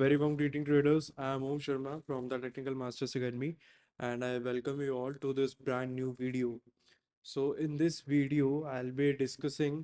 very warm greeting traders. I am Om Sharma from the Technical Masters Academy and I welcome you all to this brand new video. So in this video, I'll be discussing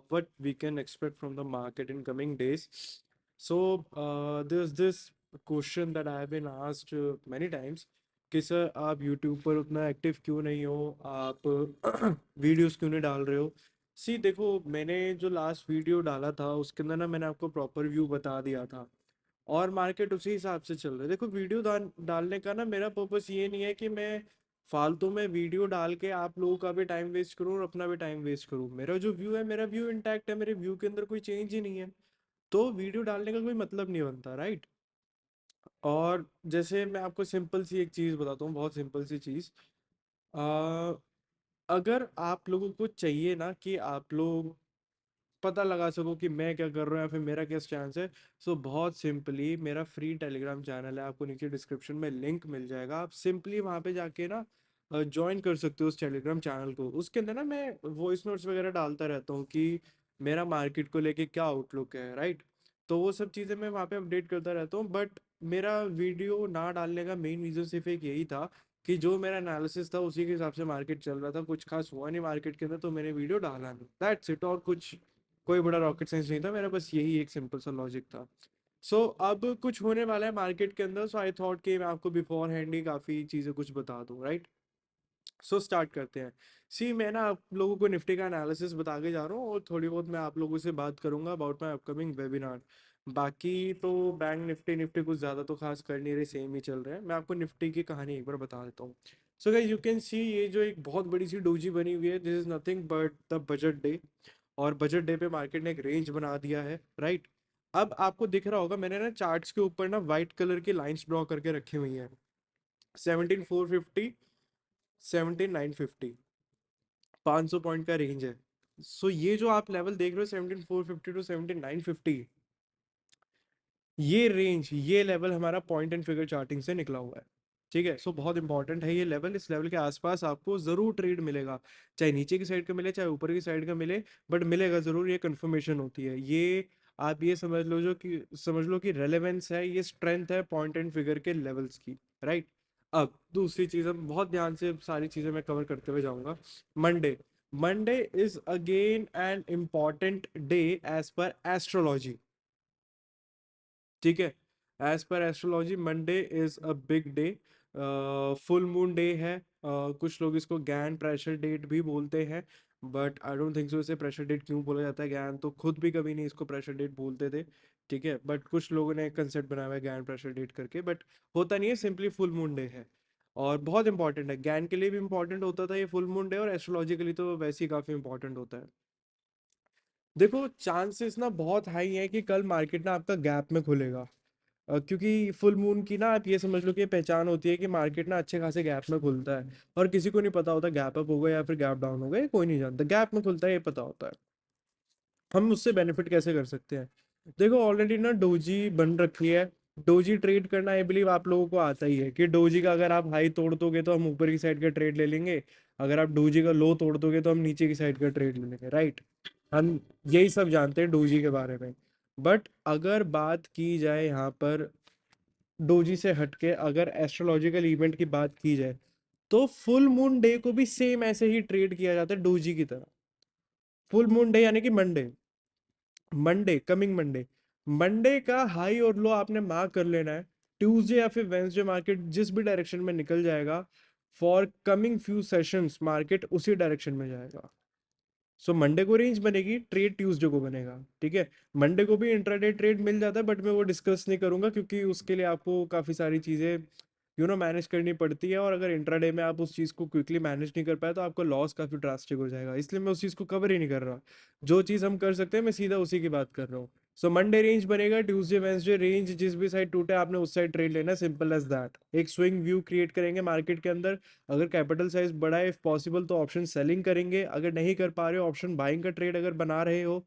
what we can expect from the market in coming days. So there's this question that I have been asked many times कि sir आप YouTube पर उतना active क्यों नहीं हो, आप videos क्यों नहीं डाल रहे हो। सी देखो, मैंने जो लास्ट वीडियो डाला था उसके अंदर ना मैंने आपको प्रॉपर व्यू बता दिया था और मार्केट उसी हिसाब से चल रहा है। देखो, वीडियो डालने का ना मेरा पर्पस ये नहीं है कि मैं फालतू में वीडियो डाल के आप लोगों का भी टाइम वेस्ट करूं और अपना भी टाइम वेस्ट करूं। मेरा जो व्यू है, मेरा व्यू इंटैक्ट है, मेरे व्यू के अंदर कोई चेंज ही नहीं है, तो वीडियो डालने का कोई मतलब नहीं बनता, राइट। और जैसे मैं आपको सिंपल सी एक चीज़ बताता हूँ, बहुत सिंपल सी चीज़। अगर आप लोगों को चाहिए ना कि आप लोग पता लगा सको कि मैं क्या कर रहा हूँ या फिर मेरा क्या स्टैंस है, सो बहुत सिंपली मेरा फ्री टेलीग्राम चैनल है, आपको नीचे डिस्क्रिप्शन में लिंक मिल जाएगा। आप सिंपली वहाँ पे जाके ना ज्वाइन कर सकते हो उस टेलीग्राम चैनल को। उसके अंदर ना मैं वॉइस नोट्स वगैरह डालता रहता हूँ कि मेरा मार्केट को लेके क्या आउटलुक है, राइट। तो वो सब चीज़ें मैं वहाँ पे अपडेट करता रहता हूँ। बट मेरा वीडियो ना डालने का मेन रीज़न सिर्फ एक यही था कि जो मेरा एनालिसिस था उसी के हिसाब से मार्केट चल रहा था, कुछ खास हुआ नहीं मार्केट के अंदर, तो मैंने वीडियो डाला नहीं, दैट्स इट। और कुछ कोई बड़ा रॉकेट साइंस नहीं था मेरा, बस यही एक सिंपल सा लॉजिक था। सो अब कुछ होने वाला है मार्केट के अंदर, सो आई थॉट कि मैं आपको बिफोर हैंड ही काफ़ी चीज़ें कुछ बता दूं, राइट। सो स्टार्ट करते हैं। सी मैं ना आप लोगों को निफ्टी का एनालिसिस बता के जा रहा हूँ और थोड़ी बहुत मैं आप लोगों से बात करूंगा अबाउट माई अपकमिंग वेबिनार। बाकी तो बैंक निफ्टी निफ्टी कुछ ज़्यादा तो खास कर नहीं रहे, सेम ही चल रहे हैं। मैं आपको निफ्टी की कहानी एक बार बता देता हूँ। So guys, you can see ये जो एक बहुत बड़ी सी डोजी बनी हुई है, this is nothing but the budget day. और बजट डे पे मार्केट ने एक रेंज बना दिया है, राइट। अब आपको दिख रहा होगा मैंने ना चार्ट्स के ऊपर ना वाइट कलर की लाइंस ड्रॉ करके रखी हुई हैं। 17,450, 17,950, 500 पॉइंट का रेंज है। सो ये जो आप लेवल देख रहे हो 17,450 टू 17,950, ये रेंज, ये लेवल हमारा पॉइंट एंड फिगर चार्टिंग से निकला हुआ है, ठीक है। सो बहुत इंपॉर्टेंट है ये लेवल। इस लेवल के आसपास आपको जरूर ट्रेड मिलेगा, चाहे नीचे की साइड का मिले चाहे ऊपर की साइड का मिले, बट मिलेगा जरूर, ये कंफर्मेशन होती है। ये आप ये समझ लो कि रेलेवेंस है, ये स्ट्रेंथ है पॉइंट एंड फिगर के लेवल्स की, राइट। अब दूसरी चीज, हम बहुत ध्यान से सारी चीजें मैं कवर करते हुए जाऊंगा। Monday, Monday is again an important day as per astrology, ठीक है। As per astrology Monday is a big day, full moon day है। कुछ लोग इसको ज्ञान प्रेशर डेट भी बोलते हैं, but I don't think so इसे प्रेशर डेट क्यों बोला जाता है। ज्ञान तो खुद भी कभी नहीं इसको प्रेशर डेट बोलते थे, ठीक है। बट कुछ लोगों ने एक कंसेप्ट बनाया हुआ है ज्ञान प्रेशर डेट करके, बट होता नहीं है, सिंपली फुल मून डे है। और बहुत इंपॉर्टेंट है, ज्ञान के लिए भी इंपॉर्टेंट होता था ये फुल मून डे, और एस्ट्रोलॉजिकली तो वैसे ही काफी इंपॉर्टेंट होता है। देखो, चांसेस ना बहुत हाई है कि कल मार्केट ना आपका गैप में खुलेगा। क्योंकि फुल मून की ना आप ये समझ लो कि ये पहचान होती है कि मार्केट ना अच्छे खासे गैप में खुलता है। और किसी को नहीं पता होता गैप अप होगा या फिर गैप डाउन होगा, ये कोई नहीं जानता, गैप में खुलता है ये पता होता है। हम उससे बेनिफिट कैसे कर सकते हैं। देखो, ऑलरेडी ना डोजी बन रखी है। डोजी ट्रेड करना आई बिलीव आप लोगों को आता ही है कि डोजी का अगर आप हाई तोड़ दोगे तो हम ऊपर की साइड का ट्रेड ले लेंगे, अगर आप डोजी का लो तोड़ दोगे तो हम नीचे की साइड का ट्रेड ले लेंगे, राइट। हम यही सब जानते हैं डोजी के बारे में। बट अगर बात की जाए यहाँ पर डोजी से हटके, अगर एस्ट्रोलॉजिकल इवेंट की बात की जाए, तो फुल मून डे को भी सेम ऐसे ही ट्रेड किया जाता है डोजी की तरह। फुल मून डे यानी कि Monday, Monday coming Monday, Monday का हाई और लो आपने मार्क कर लेना है। ट्यूसडे या फिर वेंसडे मार्केट जिस भी डायरेक्शन में निकल जाएगा, for coming few sessions market उसी डायरेक्शन में जाएगा। सो मंडे को रेंज बनेगी, ट्रेड ट्यूसडे को बनेगा, ठीक है। मंडे को भी इंट्राडे ट्रेड मिल जाता है, बट मैं वो डिस्कस नहीं करूंगा क्योंकि उसके लिए आपको काफ़ी सारी चीज़ें मैनेज करनी पड़ती है। और अगर इंट्राडे में आप उस चीज़ को क्विकली मैनेज नहीं कर पाए तो आपका लॉस काफ़ी ड्रास्टिक हो जाएगा, इसलिए मैं उस चीज़ को कवर ही नहीं कर रहा। जो चीज़ हम कर सकते हैं मैं सीधा उसी की बात कर रहा हूँ। सो मंडे रेंज बनेगा, ट्यूसडे वेंसडे रेंज जिस भी साइड टूटे आपने उस साइड ट्रेड लेना, सिंपल एज दैट। एक स्विंग व्यू क्रिएट करेंगे मार्केट के अंदर। अगर कैपिटल साइज बड़ा है, इफ पॉसिबल तो ऑप्शन सेलिंग करेंगे, अगर नहीं कर पा रहे हो ऑप्शन बाइंग का ट्रेड अगर बना रहे हो,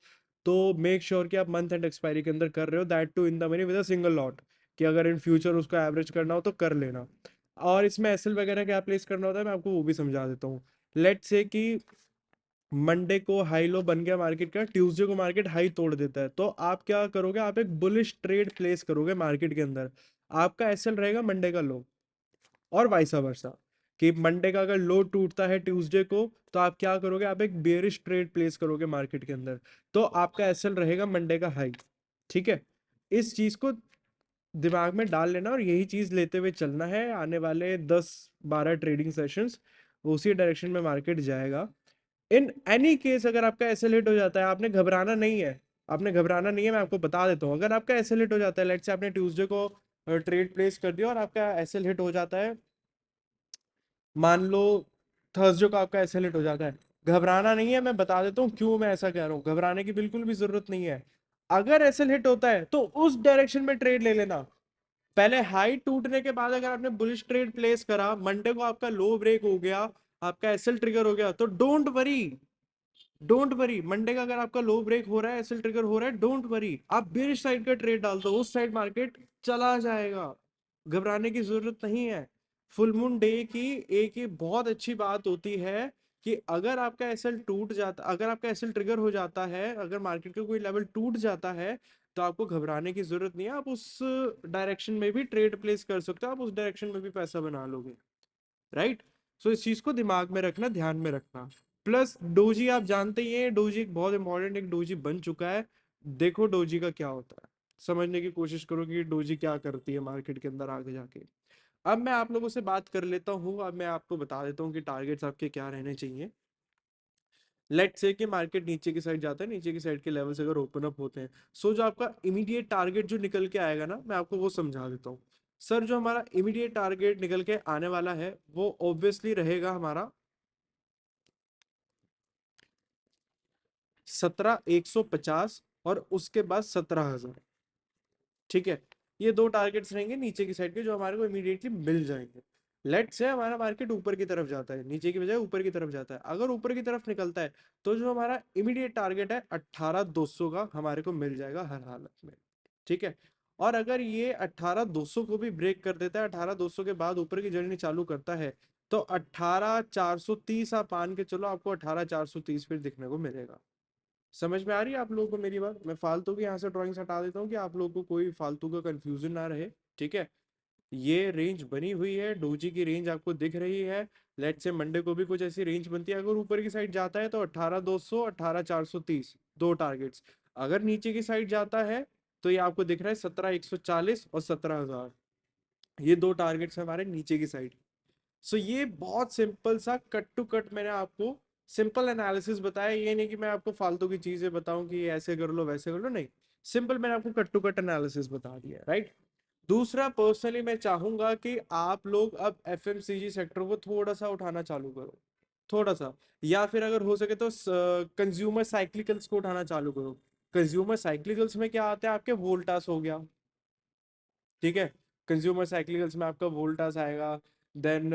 तो मेक श्योर कि आप मंथ एंड एक्सपायरी के अंदर कर रहे हो, that too in the money with a single lot, कि अगर इन फ्यूचर उसको एवरेज करना हो तो कर लेना। और इसमें एसएल वगैरह क्या प्लेस करना होता है मैं आपको वो भी समझा देता हूँ। लेट्स से कि मंडे को हाई लो बन गया मार्केट का, ट्यूसडे को मार्केट हाई तोड़ देता है, तो आप क्या करोगे, आप एक बुलिश ट्रेड प्लेस करोगे मार्केट के अंदर। आपका एसएल रहेगा मंडे का लो, और वाइसा वर्सा, कि मंडे का अगर लो टूटता है ट्यूसडे को, तो आप क्या करोगे, आप एक बेरिश ट्रेड प्लेस करोगे मार्केट के अंदर, तो आपका एसएल रहेगा मंडे का हाई। ठीक है, इस चीज को दिमाग में डाल लेना और यही चीज लेते हुए चलना है आने वाले 10-12 ट्रेडिंग सेशंस, उसी डायरेक्शन में मार्केट जाएगा। इन एनी केस अगर आपका एसएल हिट हो जाता है, आपने घबराना नहीं है, आपने घबराना नहीं है, मैं आपको बता देता हूँ। अगर आपका एसएल हिट हो जाता है, लेट्स से आपने ट्यूसडे को ट्रेड प्लेस कर दिया और आपका एसएल हिट हो जाता है, मान लो थर्सडे को आपका एसएल हिट हो जाता है, घबराना नहीं है, मैं बता देता हूँ क्यों मैं ऐसा कह रहा हूँ, घबराने की बिल्कुल भी जरूरत नहीं है। अगर एसएल हिट होता है तो उस डायरेक्शन में ट्रेड ले लेना। पहले हाई टूटने के बाद अगर आपने बुलिश ट्रेड प्लेस करा, मंडे को आपका लो ब्रेक हो गया, आपका एसएल ट्रिगर हो गया, तो don't worry, don't worry. Monday का अगर आपका लो ब्रेक हो रहा है, एसएल ट्रिगर हो रहा है, डोंट वरी, आप बेरिश साइड का ट्रेड डाल दो, उस साइड मार्केट चला जाएगा, घबराने की जरूरत नहीं है। फुल मून डे की एक ही बहुत अच्छी बात होती है कि अगर आपका एसएल टूट जाता, अगर आपका एसएल ट्रिगर हो जाता है, अगर मार्केट का कोई लेवल टूट जाता है, तो आपको घबराने की जरूरत नहीं है, आप उस डायरेक्शन में भी ट्रेड प्लेस कर सकते हो, आप उस डायरेक्शन में भी पैसा बना लोगे, राइट। सो इस चीज को दिमाग में रखना, ध्यान में रखना। प्लस डोजी आप जानते ही हैं, डोजी एक बहुत इंपॉर्टेंट एक डोजी बन चुका है। देखो डोजी का क्या होता है, समझने की कोशिश करो कि डोजी क्या करती है मार्केट के अंदर आगे जाके। अब मैं आप लोगों से बात कर लेता हूँ, अब मैं आपको बता देता हूँ कि टारगेट्स आपके क्या रहने चाहिए। लेट से कि मार्केट नीचे की साइड जाता है, नीचे की साइड के लेवल्स अगर ओपन अप होते हैं, सो जो आपका इमीडिएट टारगेट जो निकल के आएगा ना, मैं आपको वो समझा देता हूँ। सर जो हमारा इमीडिएट टारगेट निकल के आने वाला है, वो ऑब्वियसली रहेगा हमारा 17,150 और उसके बाद 17,000। ठीक है, ये दो टारगेट्स रहेंगे नीचे की साइड के, जो हमारे को इमीडिएटली मिल जाएंगे। लेट से हमारा मार्केट ऊपर की तरफ जाता है, नीचे की बजाय ऊपर की तरफ जाता है, अगर ऊपर की तरफ निकलता है, तो जो हमारा इमीडिएट टारगेट है 18,200 का हमारे को मिल जाएगा हर हालत में। ठीक है, और अगर ये 18,200 को भी ब्रेक कर देता है, 18,200 के बाद ऊपर की जर्नी चालू करता है, तो 18,430 आप मान के चलो, आपको 18,430 फिर दिखने को मिलेगा। समझ में आ रही है आप लोगों को मेरी बात? मैं फालतू की यहाँ से ड्राइंग्स हटा देता हूँ कि आप लोगों को कोई फालतू का कंफ्यूजन ना रहे। ठीक है, ये रेंज बनी हुई है, डोजी की रेंज आपको दिख रही है। लेट से मंडे को भी कुछ ऐसी रेंज बनती है, अगर ऊपर की साइड जाता है तो 18,200 18,430 दो टारगेट्स। अगर नीचे की साइड जाता है, तो ये आपको दिख रहा है 17,140 और 17,000, ये दो टारगेट्स हमारे नीचे की साइड। सो ये बहुत सिंपल सा कट टू कट मैंने आपको सिंपल एनालिसिस बताया, ये नहीं कि मैं आपको फालतू की चीजें बताऊं कि ऐसे कर लो वैसे कर लो, नहीं, सिंपल मैंने आपको कट टू कट एनालिसिस बता दिया, राइट। दूसरा, पर्सनली मैं चाहूंगा कि आप लोग अब एफएमसीजी सेक्टर को थोड़ा सा उठाना चालू करो, थोड़ा सा, या फिर अगर हो सके तो कंज्यूमर साइक्लिकल्स को उठाना चालू करो। कंज्यूमर साइक्लिकल्स में क्या आता है, आपके वोल्टास हो गया। ठीक है, कंज्यूमर साइक्लिकल्स में आपका वोल्टास आएगा। देन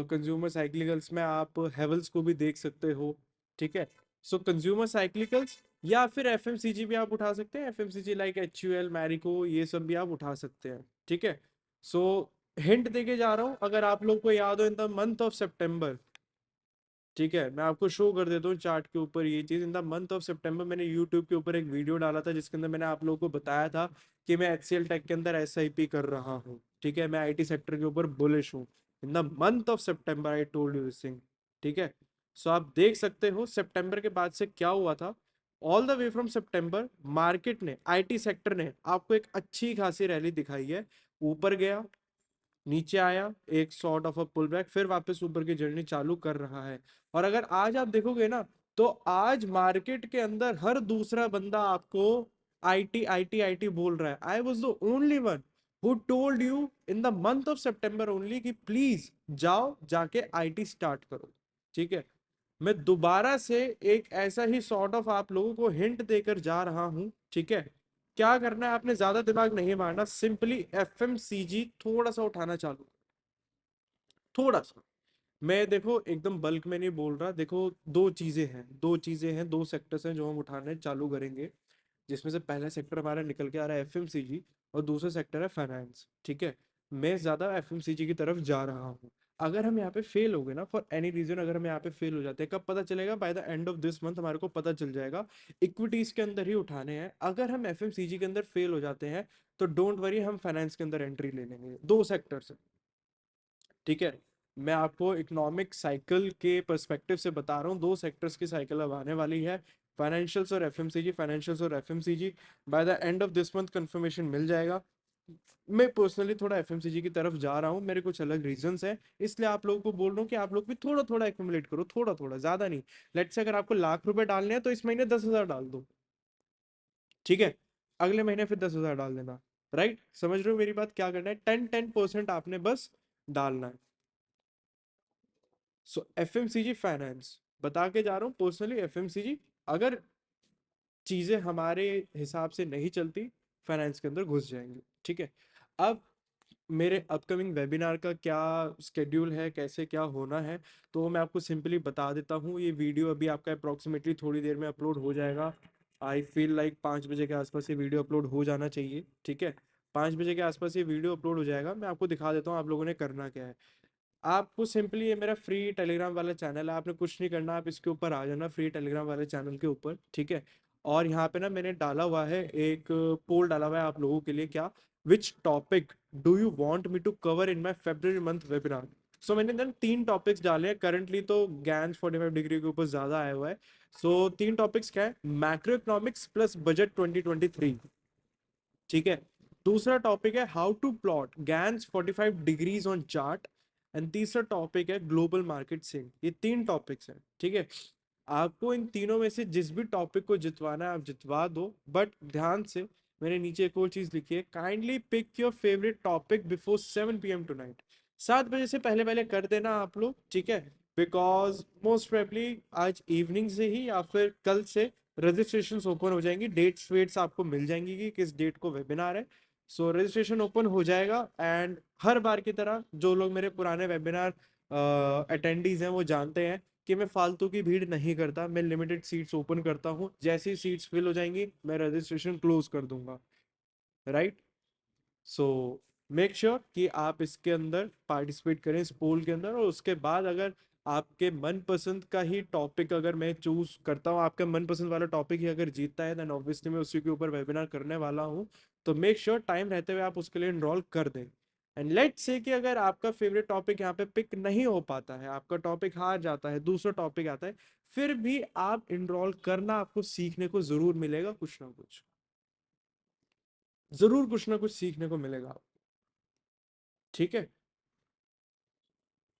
कंज्यूमर साइक्लिकल्स में आप हेवल्स को भी देख सकते हो। ठीक है, सो कंज्यूमर साइक्लिकल्स या फिर एफएमसीजी भी आप उठा सकते हैं, एफएमसीजी लाइक एचयूएल, मैरिको, ये सब भी आप उठा सकते हैं। ठीक है, सो हिंट देके जा रहा हूं, अगर आप लोग को याद हो, इन द मंथ ऑफ सितंबर, ठीक है, मैं आपको शो कर देता हूँ चार्ट के ऊपर ये चीज। इन द मंथ ऑफ सितंबर मैंने यूट्यूब के ऊपर एक वीडियो डाला था, जिसके अंदर मैंने आप लोगों को बताया था कि मैं एचसीएल टेक के अंदर एसआईपी कर रहा हूँ। ठीक है, मैं आईटी सेक्टर के ऊपर बुलिश हूँ। In the month of September I told you this thing. ठीक है, सो आप देख सकते हो सितंबर के बाद से क्या हुआ था। All the way from September market ने, आईटी सेक्टर ने आपको एक अच्छी खासी रैली दिखाई है, ऊपर गया, नीचे आया, एक sort of a pull back, फिर वापस ऊपर की जर्नी चालू कर रहा है। और अगर आज आप देखोगे ना, तो आज मार्केट के अंदर हर दूसरा बंदा आपको आईटी आईटी आईटी बोल रहा है। I was the only one who told you in the month of September only कि प्लीज जाओ जाके आईटी स्टार्ट करो। ठीक है, मैं दोबारा से एक ऐसा ही सॉर्ट ऑफ आप लोगों को हिंट देकर जा रहा हूं। ठीक है, क्या करना है, आपने ज्यादा दिमाग नहीं मारना, सिंपली एफएमसीजी थोड़ा सा उठाना चालू, थोड़ा सा। मैं देखो एकदम बल्क में नहीं बोल रहा, देखो दो सेक्टर्स हैं जो हम उठाने चालू करेंगे, जिसमें से पहला सेक्टर हमारा निकल के आ रहा है एफएमसीजी, और दूसरा सेक्टर है फाइनेंस। ठीक है, मैं ज्यादा एफएमसीजी की तरफ जा रहा हूँ। अगर हम यहाँ पे फेल हो गए ना फॉर एनी रीजन, अगर हम यहाँ पे फेल हो जाते हैं, कब पता चलेगा? Bye the end of this month हमारे को पता चल जाएगा। इक्विटीज के अंदर ही उठाने हैं। अगर हम एफएमसीजी के अंदर फेल हो जाते हैं तो डोंट वरी, हम फाइनेंस के अंदर एंट्री ले लेंगे। दो सेक्टर से, ठीक है। मैं आपको इकोनॉमिक साइकिल के पर्सपेक्टिव से बता रहा हूँ, दो सेक्टर्स की साइकिल अब आने वाली है, फाइनेंशियल्स और एफएमसीजी। फाइनेंशियल्स और FMCG by the end of this month confirmation मिल जाएगा। मैं पर्सनली थोड़ा एफएमसीजी की तरफ जा रहा हूँ, मेरे कुछ अलग रीजंस हैं, इसलिए आप लोगों को बोल रहा हूँ कि आप लोग भी थोड़ा थोड़ा एक्यूमुलेट करो, थोड़ा थोड़ा, ज्यादा नहीं। लेट्स से अगर आपको ₹1,00,000 डालने हैं तो इस महीने 10,000 डाल दो, ठीक है। अगले महीने फिर 10,000 डाल देना। राइट, समझ रहे हो मेरी बात? क्या करना है, 10% आपने बस डालना है। सो एफएमसीजी फाइनेंस बता के जा रहा हूँ पर्सनली। एफएमसीजी अगर चीजें हमारे हिसाब से नहीं चलती, फाइनेंस के अंदर घुस जाएंगे, ठीक है। अब मेरे अपकमिंग वेबिनार का क्या स्केड्यूल है, कैसे क्या होना है, तो मैं आपको सिंपली बता देता हूँ। ये वीडियो अभी आपका अप्रोक्सीमेटली थोड़ी देर में अपलोड हो जाएगा। आई फील लाइक 5 बजे के आसपास ये वीडियो अपलोड हो जाना चाहिए, ठीक है। 5 बजे के आसपास ये वीडियो अपलोड हो जाएगा। मैं आपको दिखा देता हूँ आप लोगों ने करना क्या है। आपको सिंपली, ये मेरा फ्री टेलीग्राम वाला चैनल है, आपने कुछ नहीं करना, आप इसके ऊपर आ जाना फ्री टेलीग्राम वाले चैनल के ऊपर, ठीक है। और यहाँ पे ना मैंने डाला हुआ है एक पोल डाला हुआ है आप लोगों के लिए, क्या, which topic do you want me to cover in my February month webinar. So मैंने ना 3 टॉपिक्स डाले हैं करंटली, तो गैंस 45 डिग्री के ऊपर ज्यादा आया हुआ है। सो 3 टॉपिक्स क्या है, मैक्रो इकोनॉमिक्स प्लस बजट 2023, ठीक है। दूसरा टॉपिक है how to plot Gann's 45 degrees on chart, and तीसरा टॉपिक है ग्लोबल मार्केट सिंक। ये 3 टॉपिक्स हैं, ठीक है। आपको इन तीनों में से जिस भी टॉपिक को जितवाना है आप जितवा दो, बट ध्यान से, मैंने नीचे एक और चीज लिखी है, kindly pick your favourite topic before 7 PM tonight. 7 बजे से पहले पहले कर देना आप लोग, ठीक है। बिकॉज मोस्ट प्रोबेबली आज इवनिंग से ही या फिर कल से रजिस्ट्रेशन ओपन हो जाएंगी, डेट्स वेट्स आपको मिल जाएंगी कि किस डेट को वेबिनार है। सो रजिस्ट्रेशन ओपन हो जाएगा। एंड हर बार की तरह जो लोग मेरे पुराने वेबिनार अटेंडीज हैं वो जानते हैं कि मैं फालतू की भीड़ नहीं करता, मैं लिमिटेड सीट्स ओपन करता हूँ। जैसी सीट्स फिल हो जाएंगी मैं रजिस्ट्रेशन क्लोज कर दूंगा, राइट। सो मेक श्योर कि आप इसके अंदर पार्टिसिपेट करें इस पोल के अंदर। और उसके बाद अगर आपके मनपसंद का ही टॉपिक अगर मैं चूज करता हूँ, आपका मनपसंद वाला टॉपिक ही अगर जीतता है, देन ऑब्वियसली मैं उसी के ऊपर वेबिनार करने वाला हूँ। तो मेक श्योर टाइम रहते हुए आप उसके लिए इनरोल कर दें। एंड लेट्स से कि अगर आपका फेवरेट टॉपिक यहाँ पे पिक नहीं हो पाता है, आपका टॉपिक हार जाता है, दूसरा टॉपिक आता है, फिर भी आप इनरोल करना, आपको सीखने को जरूर मिलेगा कुछ ना कुछ, जरूर कुछ ना कुछ सीखने को मिलेगा, ठीक है।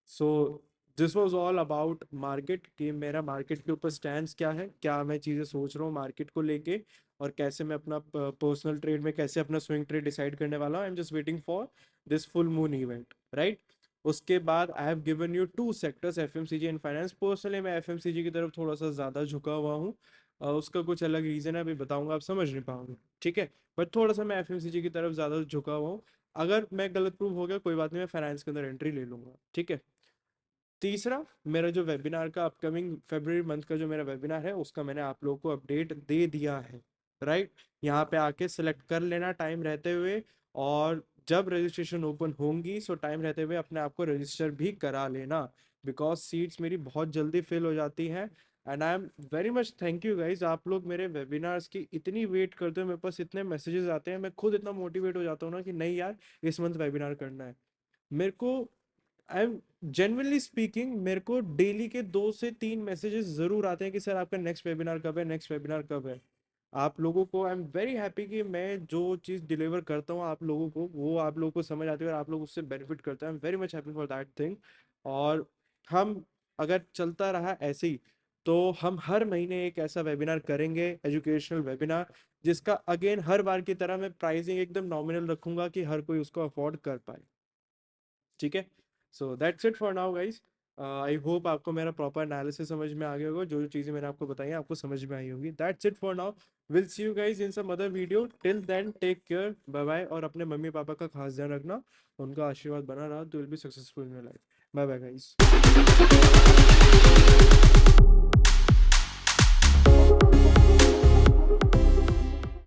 So this was all about market, कि मेरा मार्केट के ऊपर स्टैंड क्या है, क्या मैं चीज़ें सोच रहा हूँ मार्केट को लेके, और कैसे मैं अपना पर्सनल ट्रेड में कैसे अपना स्विंग ट्रेड डिसाइड करने वाला हूँ। I am just waiting for this full moon event, right. उसके बाद I have given you 2 sectors, FMCG and finance. Personally मैं एफएमसीजी की तरफ थोड़ा सा ज़्यादा झुका हुआ हूँ। उसका कुछ अलग रीज़न है, अभी बताऊंगा, आप समझ नहीं पाओगे, ठीक है। बट थोड़ा सा मैं एफएमसीजी की तरफ ज़्यादा झुका हुआ हूँ। अगर मैं गलत प्रूव हो गया कोई बात नहीं, मैं फाइनेंस के अंदर एंट्री ले लूंगा, ठीक है। तीसरा, मेरा जो वेबिनार का अपकमिंग फेब्रुअरी मंथ का जो मेरा वेबिनार है उसका मैंने आप लोगों को अपडेट दे दिया है, राइट। यहाँ पे आके सिलेक्ट कर लेना टाइम रहते हुए, और जब रजिस्ट्रेशन ओपन होंगी सो टाइम रहते हुए अपने आप को रजिस्टर भी करा लेना, बिकॉज सीट्स मेरी बहुत जल्दी फिल हो जाती हैं। And I am very much thank you guys, आप लोग मेरे वेबिनार्स की इतनी वेट करते हो, मेरे पास इतने मैसेजेस आते हैं, मैं खुद इतना मोटिवेट हो जाता हूँ ना कि नहीं यार, इस मंथ वेबिनार करना है मेरे को। आई एम जेन्युइनली स्पीकिंग, मेरे को डेली के 2 से 3 मैसेजेस जरूर आते हैं कि सर आपका नेक्स्ट वेबिनार कब है, नेक्स्ट वेबिनार कब है। आप लोगों को, आई एम वेरी हैप्पी कि मैं जो चीज़ डिलीवर करता हूँ आप लोगों को, वो आप लोगों को समझ आती है और आप लोग उससे बेनिफिट करते हैं। I am very much happy for that thing. और हम, अगर चलता रहा ऐसे ही, तो हम हर महीने एक ऐसा वेबिनार करेंगे, एजुकेशनल वेबिनार, जिसका अगेन हर बार की तरह मैं प्राइसिंग एकदम नॉमिनल रखूंगा कि हर कोई उसको अफोर्ड कर पाए, ठीक है। So that's it for now guys. I hope आपको मेरा प्रॉपर एनालिसिस समझ में आ गया होगा, जो जो चीज़ें मैंने आपको बताई हैं आपको समझ में आई होगी। That's it for now, will see you guys in some other video, till then take care, bye bye. और अपने मम्मी पापा का खास ध्यान रखना, उनका आशीर्वाद बना रहा तो will be successful in your life. Bye bye guys.